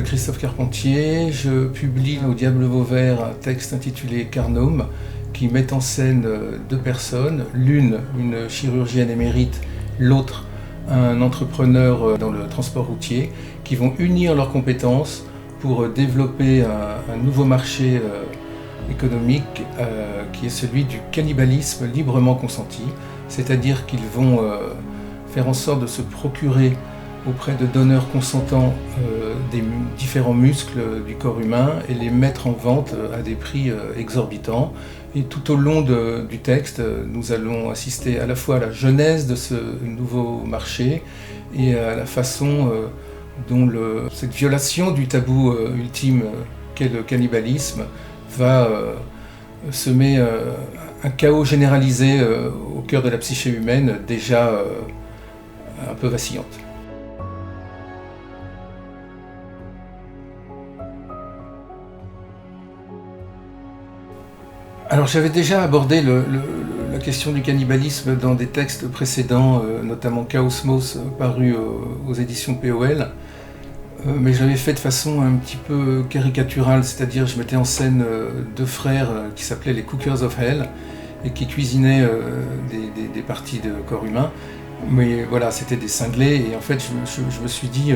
Christophe Carpentier, je publie au Diable Vauvert un texte intitulé Carnome qui met en scène deux personnes, l'une une chirurgienne émérite, l'autre un entrepreneur dans le transport routier, qui vont unir leurs compétences pour développer un nouveau marché économique qui est celui du cannibalisme librement consenti, c'est-à-dire qu'ils vont faire en sorte de se procurer auprès de donneurs consentants des différents muscles du corps humain et les mettre en vente à des prix exorbitants. Et tout au long du texte, nous allons assister à la fois à la genèse de ce nouveau marché et à la façon dont cette violation du tabou ultime qu'est le cannibalisme va semer un chaos généralisé au cœur de la psyché humaine déjà un peu vacillante. Alors j'avais déjà abordé la question du cannibalisme dans des textes précédents, notamment Chaosmos paru aux éditions POL, mais je l'avais fait de façon un petit peu caricaturale, c'est-à-dire je mettais en scène deux frères qui s'appelaient les Cookers of Hell et qui cuisinaient des parties de corps humain, mais voilà, c'était des cinglés et en fait je me suis dit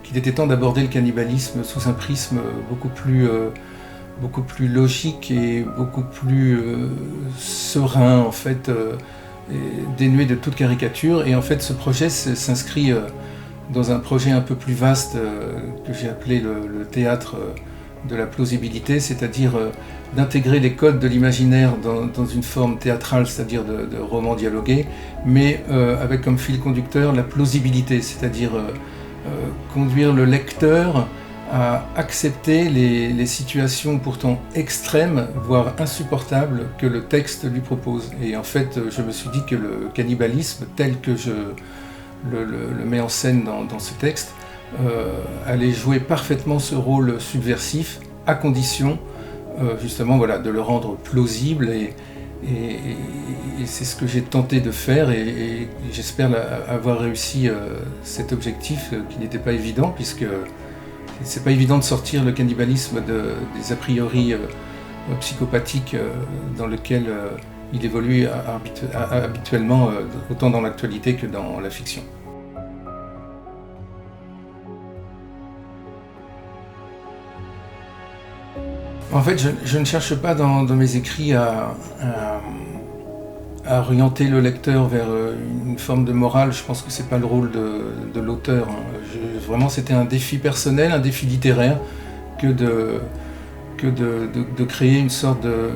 qu'il était temps d'aborder le cannibalisme sous un prisme beaucoup plus logique et beaucoup plus serein en fait, dénué de toute caricature. Et en fait ce projet s'inscrit dans un projet un peu plus vaste que j'ai appelé le théâtre de la plausibilité, c'est-à-dire d'intégrer les codes de l'imaginaire dans une forme théâtrale, c'est-à-dire de roman dialogué, mais avec comme fil conducteur la plausibilité, c'est-à-dire conduire le lecteur à accepter les situations pourtant extrêmes, voire insupportables, que le texte lui propose. Et en fait, je me suis dit que le cannibalisme, tel que je le mets en scène dans ce texte, allait jouer parfaitement ce rôle subversif, à condition, justement, voilà, de le rendre plausible. Et c'est ce que j'ai tenté de faire, et j'espère avoir réussi cet objectif qui n'était pas évident, puisque c'est pas évident de sortir le cannibalisme des a priori psychopathiques dans lesquels il évolue habituellement, autant dans l'actualité que dans la fiction. En fait, je ne cherche pas dans mes écrits à orienter le lecteur vers une forme de morale. Je pense que c'est pas le rôle de l'auteur. Vraiment, c'était un défi personnel, un défi littéraire, que de créer une sorte de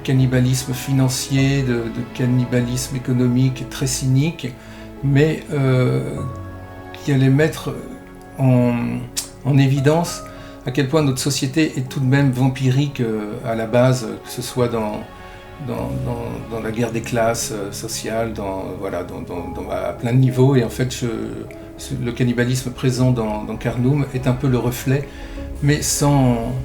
cannibalisme financier, de cannibalisme économique très cynique, mais qui allait mettre en évidence à quel point notre société est tout de même vampirique à la base, que ce soit dans la guerre des classes sociales, à plein de niveaux. Et en fait, le cannibalisme présent dans Carnome est un peu le reflet, mais sans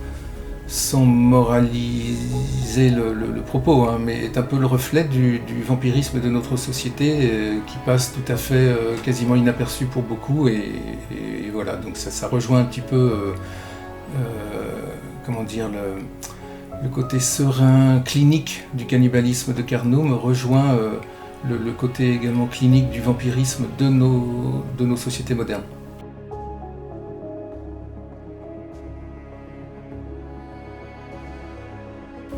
moraliser le propos, hein, mais est un peu le reflet du vampirisme de notre société qui passe tout à fait quasiment inaperçu pour beaucoup. Et voilà, donc ça rejoint un petit peu le côté serein, clinique du cannibalisme de Carnome rejoint le côté également clinique du vampirisme de nos sociétés modernes.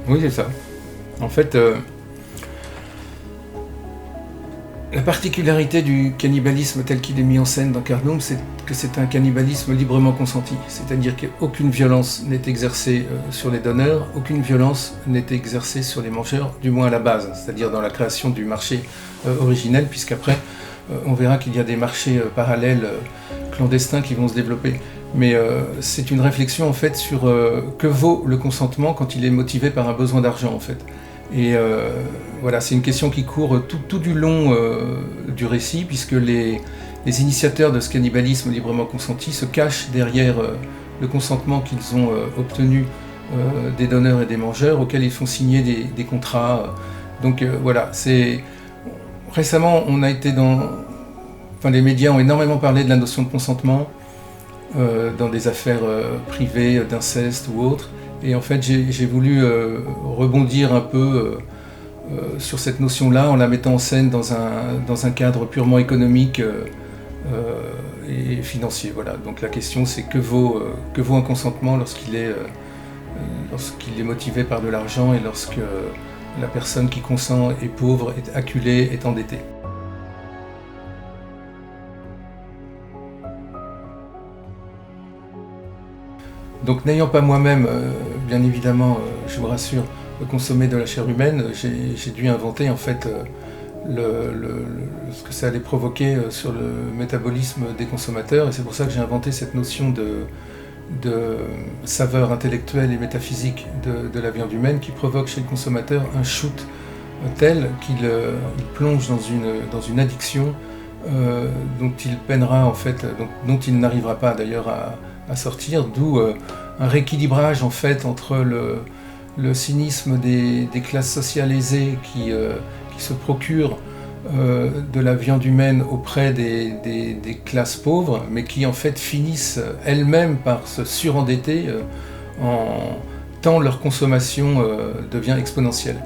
Oui, c'est ça. En fait, la particularité du cannibalisme tel qu'il est mis en scène dans Carnome, c'est que c'est un cannibalisme librement consenti. C'est-à-dire qu'aucune violence n'est exercée sur les donneurs, aucune violence n'est exercée sur les mangeurs, du moins à la base, c'est-à-dire dans la création du marché originel, puisqu'après, on verra qu'il y a des marchés parallèles, clandestins, qui vont se développer. Mais c'est une réflexion en fait sur que vaut le consentement quand il est motivé par un besoin d'argent en fait. Et voilà, c'est une question qui court tout du long du récit, puisque les initiateurs de ce cannibalisme librement consenti se cachent derrière le consentement qu'ils ont obtenu des donneurs et des mangeurs, auxquels ils font signer des contrats. Donc voilà, récemment on a été les médias ont énormément parlé de la notion de consentement. dans des affaires privées d'inceste ou autres. Et en fait, j'ai voulu rebondir un peu sur cette notion-là en la mettant en scène dans un cadre purement économique et financier. Voilà. Donc la question, c'est que vaut un consentement lorsqu'il est motivé par de l'argent et lorsque la personne qui consent est pauvre, est acculée, est endettée. Donc n'ayant pas moi-même, bien évidemment, je vous rassure, consommé de la chair humaine, j'ai dû inventer en fait ce que ça allait provoquer sur le métabolisme des consommateurs, et c'est pour ça que j'ai inventé cette notion de saveur intellectuelle et métaphysique de la viande humaine qui provoque chez le consommateur un shoot tel qu'il plonge dans une addiction dont il peinera en fait, dont il n'arrivera pas d'ailleurs à sortir, d'où un rééquilibrage en fait entre le cynisme des classes sociales aisées qui se procurent de la viande humaine auprès des classes pauvres, mais qui en fait finissent elles-mêmes par se surendetter tant leur consommation devient exponentielle.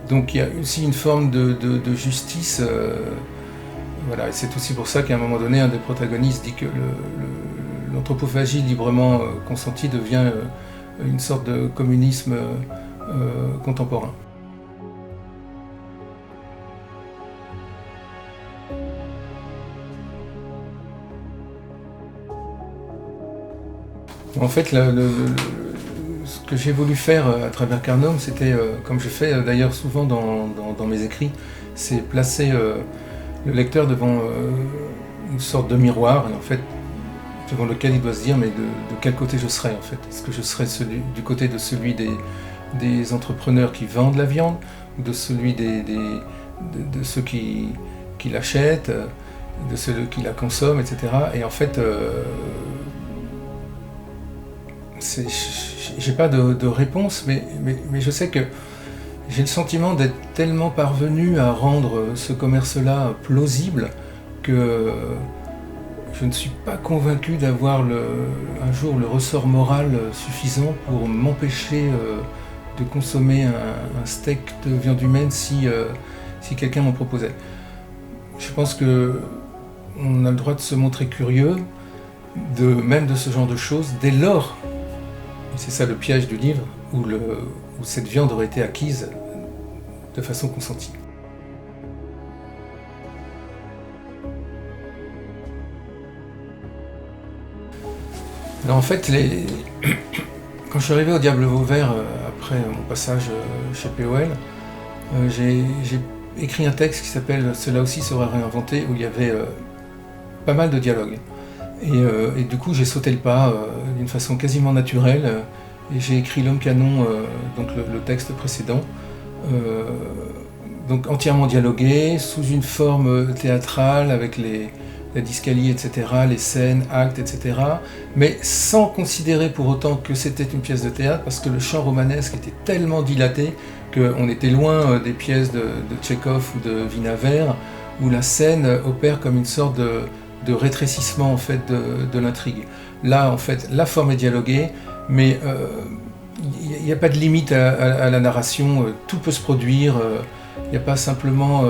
Donc il y a aussi une forme de justice. Voilà, et c'est aussi pour ça qu'à un moment donné, un des protagonistes dit que l'anthropophagie librement consentie devient une sorte de communisme contemporain. En fait, ce que j'ai voulu faire à travers Carnum, c'était, comme je fais d'ailleurs souvent dans mes écrits, c'est placer le lecteur devant une sorte de miroir, et en fait, devant lequel il doit se dire mais de quel côté je serai en fait. Est-ce que je serai du côté de celui des entrepreneurs qui vendent la viande, ou de celui de ceux qui l'achètent, de ceux qui la consomment, etc. Et en fait, j'ai pas de réponse, mais je sais que j'ai le sentiment d'être tellement parvenu à rendre ce commerce-là plausible que je ne suis pas convaincu d'avoir un jour le ressort moral suffisant pour m'empêcher de consommer un steak de viande humaine si quelqu'un m'en proposait. Je pense qu'on a le droit de se montrer curieux même de ce genre de choses dès lors, et c'est ça le piège du livre, où cette viande aurait été acquise de façon consentie. Alors en fait, quand je suis arrivé au Diable Vauvert après mon passage chez POL, j'ai écrit un texte qui s'appelle « Cela aussi sera réinventé » où il y avait pas mal de dialogues. Et du coup, j'ai sauté le pas d'une façon quasiment naturelle et j'ai écrit L'Homme Canon, donc le texte précédent, donc entièrement dialogué, sous une forme théâtrale avec la discalie, etc., les scènes, actes, etc., mais sans considérer pour autant que c'était une pièce de théâtre, parce que le champ romanesque était tellement dilaté qu'on était loin des pièces de Tchekhov ou de Vinaver, où la scène opère comme une sorte de rétrécissement en fait, de l'intrigue. Là, en fait, la forme est dialoguée, mais il n'y a pas de limite à la narration, tout peut se produire, il n'y a pas simplement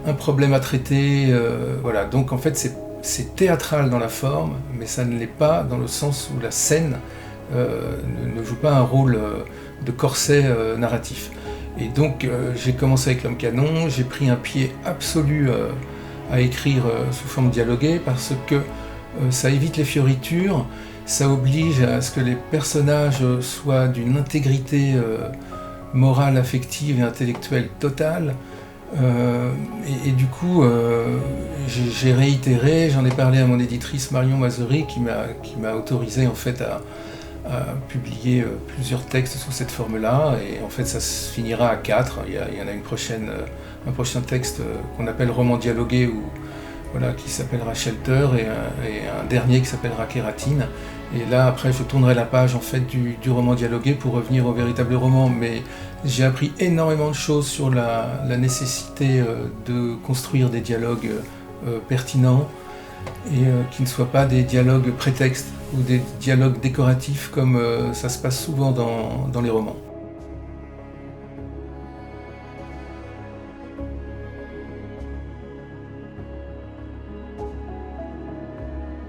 un problème à traiter, voilà. Donc en fait c'est théâtral dans la forme, mais ça ne l'est pas dans le sens où la scène ne joue pas un rôle de corset narratif. Et donc j'ai commencé avec L'Homme Canon, j'ai pris un pied absolu à écrire sous forme dialoguée parce que ça évite les fioritures, ça oblige à ce que les personnages soient d'une intégrité morale, affective et intellectuelle totale. Et du coup, j'ai réitéré, j'en ai parlé à mon éditrice Marion Mazery qui m'a autorisé en fait à publier plusieurs textes sous cette forme-là, et en fait ça se finira à 4. Il y en a un prochain texte qu'on appelle roman dialogué, qui s'appellera Shelter, et un dernier qui s'appellera Kératine. Et là après je tournerai la page en fait du roman dialogué pour revenir au véritable roman, mais j'ai appris énormément de choses sur la nécessité de construire des dialogues pertinents, et qui ne soient pas des dialogues prétextes ou des dialogues décoratifs comme ça se passe souvent dans les romans.